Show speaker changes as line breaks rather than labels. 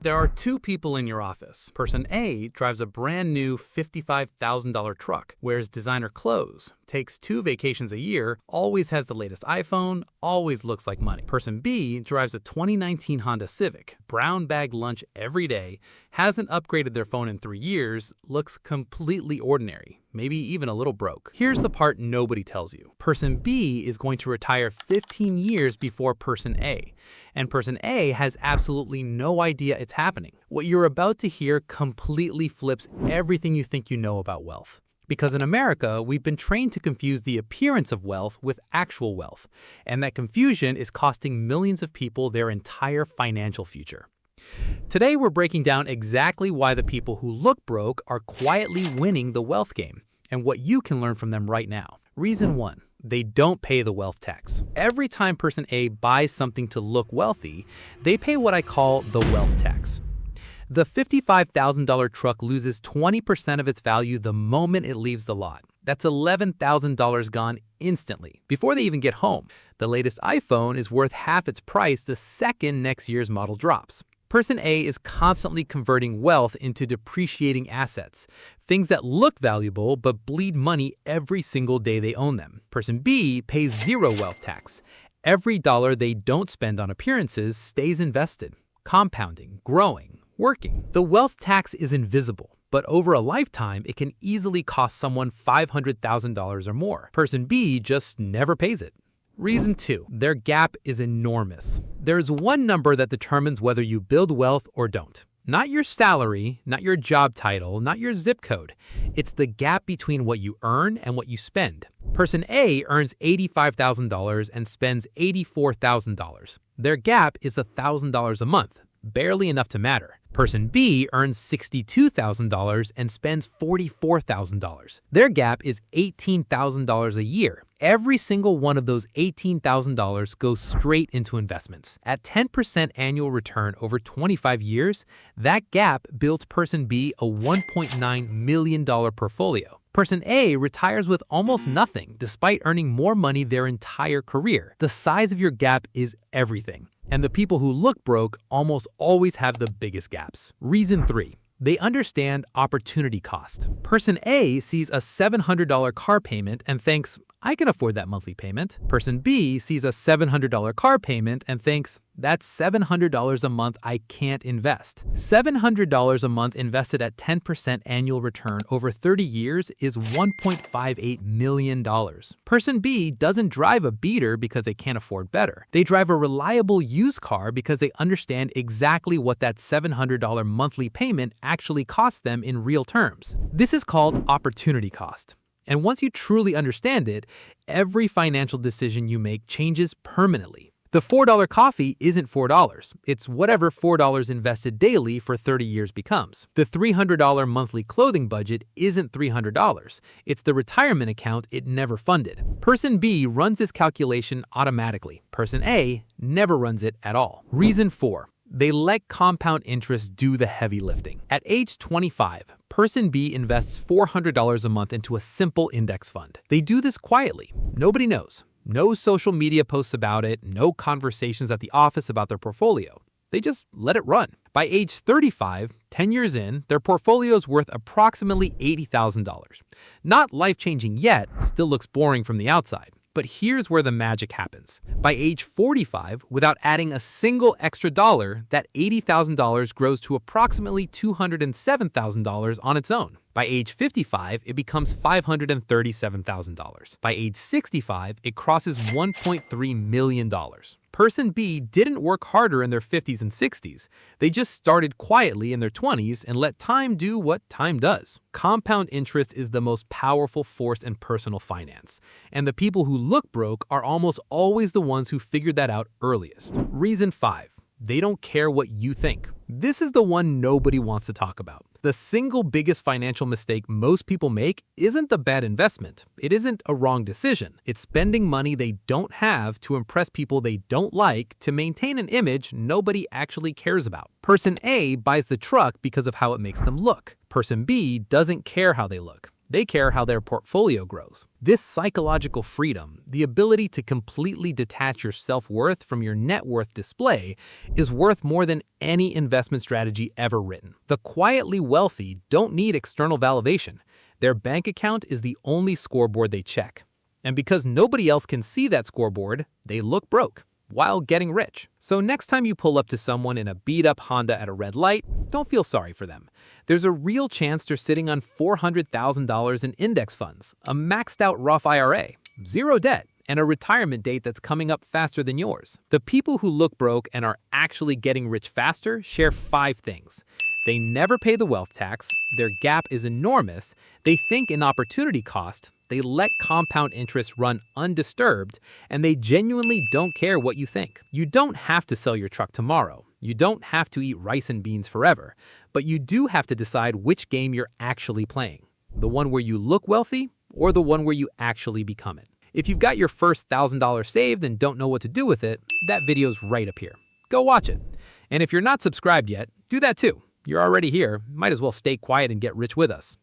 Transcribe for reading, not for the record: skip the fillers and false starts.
There are two people in your office. Person A drives a brand new $55,000 truck, wears designer clothes, takes 2 vacations a year, always has the latest iPhone, always looks like money. Person B drives a 2019 Honda Civic, brown bag lunch every day, hasn't upgraded their phone in 3 years, looks completely ordinary, maybe even a little broke. Here's the part nobody tells you. Person B is going to retire 15 years before Person A, and Person A has absolutely no idea it's happening. What you're about to hear completely flips everything you think you know about wealth. Because in America, we've been trained to confuse the appearance of wealth with actual wealth, and that confusion is costing millions of people their entire financial future. Today, we're breaking down exactly why the people who look broke are quietly winning the wealth game, and what you can learn from them right now. Reason 1. They don't pay the wealth tax. Every time Person A buys something to look wealthy, they pay what I call the wealth tax. The $55,000 truck loses 20% of its value the moment it leaves the lot. That's $11,000 gone instantly, before they even get home. The latest iPhone is worth half its price the second next year's model drops. Person A is constantly converting wealth into depreciating assets, things that look valuable but bleed money every single day they own them. Person B pays zero wealth tax. Every dollar they don't spend on appearances stays invested, compounding, growing, working. The wealth tax is invisible, but over a lifetime, it can easily cost someone $500,000 or more. Person B just never pays it. Reason 2. Their gap is enormous. There's one number that determines whether you build wealth or don't. Not your salary, not your job title, not your zip code. It's the gap between what you earn and what you spend. Person A earns $85,000 and spends $84,000. Their gap is $1,000 a month, barely enough to matter. Person B earns $62,000 and spends $44,000. Their gap is $18,000 a year. Every single one of those $18,000 goes straight into investments. At 10% annual return over 25 years, that gap builds Person B a $1.9 million portfolio. Person A retires with almost nothing despite earning more money their entire career. The size of your gap is everything. And the people who look broke almost always have the biggest gaps. Reason 3. They understand opportunity cost. Person A sees a $700 car payment and thinks, I can afford that monthly payment. Person B sees a $700 car payment and thinks, that's $700 a month I can't invest. $700 a month invested at 10% annual return over 30 years is $1.58 million. Person B doesn't drive a beater because they can't afford better. They drive a reliable used car because they understand exactly what that $700 monthly payment actually costs them in real terms. This is called opportunity cost. And once you truly understand it, every financial decision you make changes permanently. The $4 coffee isn't $4. It's whatever $4 invested daily for 30 years becomes. The $300 monthly clothing budget isn't $300. It's the retirement account it never funded. Person B runs this calculation automatically. Person A never runs it at all. Reason 4. They let compound interest do the heavy lifting. At age 25, Person B invests $400 a month into a simple index fund. They do this quietly. Nobody knows. No social media posts about it, no conversations at the office about their portfolio. They just let it run. By age 35, 10 years in, their portfolio is worth approximately $80,000. Not life-changing yet, still looks boring from the outside. But here's where the magic happens. By age 45, without adding a single extra dollar, that $80,000 grows to approximately $207,000 on its own. By age 55, it becomes $537,000. By age 65, it crosses $1.3 million. Person B didn't work harder in their 50s and 60s. They just started quietly in their 20s and let time do what time does. Compound interest is the most powerful force in personal finance. And the people who look broke are almost always the ones who figured that out earliest. Reason 5. They don't care what you think. This is the one nobody wants to talk about. The single biggest financial mistake most people make isn't the bad investment. It isn't a wrong decision. It's spending money they don't have to impress people they don't like to maintain an image nobody actually cares about. Person A buys the truck because of how it makes them look. Person B doesn't care how they look. They care how their portfolio grows. This psychological freedom, the ability to completely detach your self-worth from your net worth display, is worth more than any investment strategy ever written. The quietly wealthy don't need external validation. Their bank account is the only scoreboard they check. And because nobody else can see that scoreboard, they look broke while getting rich. So next time you pull up to someone in a beat-up Honda at a red light, don't feel sorry for them. There's a real chance they're sitting on $400,000 in index funds, a maxed-out Roth IRA, zero debt, and a retirement date that's coming up faster than yours. The people who look broke and are actually getting rich faster share 5 things. They never pay the wealth tax, their gap is enormous, they think in opportunity cost, they let compound interest run undisturbed, and they genuinely don't care what you think. You don't have to sell your truck tomorrow. You don't have to eat rice and beans forever. But you do have to decide which game you're actually playing. The one where you look wealthy, or the one where you actually become it. If you've got your first $1,000 saved and don't know what to do with it, that video's right up here. Go watch it. And if you're not subscribed yet, do that too. You're already here, might as well stay quiet and get rich with us.